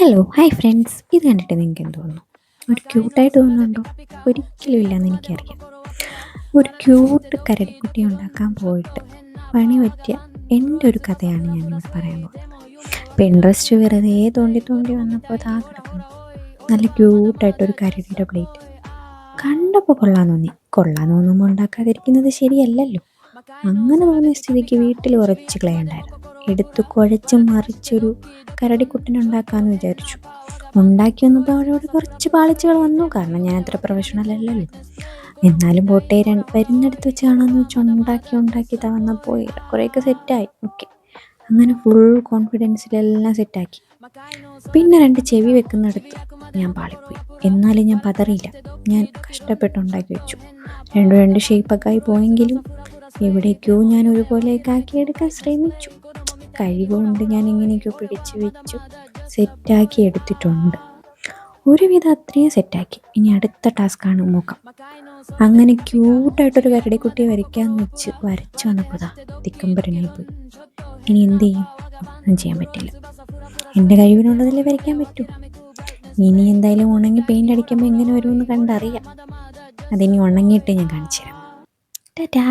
Hello hi friends, ഇത് കണ്ടിട്ട് നിങ്ങൾക്ക് എന്ത് തോന്നുന്നു? ഒരു ക്യൂട്ടായിട്ട് തോന്നുന്നുണ്ടോ? ഒരിക്കലും ഇല്ലയെന്ന് എനിക്കറിയാം. ഒരു ക്യൂട്ട് കരടിക്കുട്ടി ഉണ്ടാക്കാൻ പോയിട്ട് പണി പറ്റിയ എൻ്റെ ഒരു കഥയാണ് ഞാനിവിടെ പറയാൻ പോകുന്നത്. ഇപ്പോൾ ഇൻട്രസ്റ്റ് വെറുതെ തോണ്ടി തോണ്ടി വന്നപ്പോൾ അതാ കിടക്കുന്നു നല്ല ക്യൂട്ടായിട്ടൊരു കരടിയുടെ പ്ലേറ്റ്. കണ്ടപ്പോൾ കൊള്ളാൻ തോന്നി. കൊള്ളാൻ തോന്നുമ്പോൾ ഉണ്ടാക്കാതിരിക്കുന്നത് ശരിയല്ലല്ലോ. അങ്ങനെ തോന്നിയ സ്ഥിതിക്ക് വീട്ടിൽ കുറച്ച് ക്ലേ ഉണ്ടായിരുന്നു. എടുത്ത് കുഴച്ച് മറിച്ചൊരു കരടിക്കുട്ടനുണ്ടാക്കാമെന്ന് വിചാരിച്ചു. ഉണ്ടാക്കി വന്നപ്പോൾ അവിടെ കുറച്ച് പാളിച്ചകൾ വന്നു. കാരണം ഞാൻ അത്ര പ്രൊഫഷണൽ അല്ലല്ലോ. എന്നാലും പോട്ടെ, വരുന്നിടത്ത് വെച്ച് കാണാമെന്ന് വെച്ച് ഉണ്ടാക്കി വന്നപ്പോൾ കുറേയൊക്കെ സെറ്റായി. ഓക്കെ, അങ്ങനെ ഫുൾ കോൺഫിഡൻസിലെല്ലാം സെറ്റാക്കി. പിന്നെ രണ്ട് ചെവി വെക്കുന്നിടത്ത് ഞാൻ പാളിപ്പോയി. എന്നാലും ഞാൻ പതറിയില്ല. ഞാൻ കഷ്ടപ്പെട്ടുണ്ടാക്കി വെച്ചു. രണ്ട് ഷേപ്പൊക്കെ ആയി പോയെങ്കിലും എവിടേക്കോ ഞാൻ ഒരുപോലെയൊക്കെ ആക്കിയെടുക്കാൻ ശ്രമിച്ചു. കഴിവുകൊണ്ട് ഞാൻ എങ്ങനെയൊക്കെയോ പിടിച്ചു വെച്ചു സെറ്റാക്കി എടുത്തിട്ടുണ്ട്. ഒരുവിധം അത്രയും സെറ്റാക്കി. ഇനി അടുത്ത ടാസ്ക്കാണ് നോക്കാം. അങ്ങനെ ക്യൂട്ടായിട്ടൊരു കരടിക്കുട്ടിയെ വരയ്ക്കാമെന്ന് വെച്ച് വരച്ചു വന്നപ്പോൾ തിക്കമ്പരനായി പോയി. ഇനി എന്ത് ചെയ്യും? ഒന്നും ചെയ്യാൻ പറ്റില്ല. എൻ്റെ കഴിവിനുള്ളതല്ലേ വരയ്ക്കാൻ പറ്റൂ. ഇനി എന്തായാലും ഉണങ്ങി പെയിൻ്റ് അടിക്കുമ്പോൾ എങ്ങനെ വരുമെന്ന് കണ്ടറിയാം. അതിനി ഉണങ്ങിയിട്ട് ഞാൻ കാണിച്ചു തരാം. ടാറ്റാ.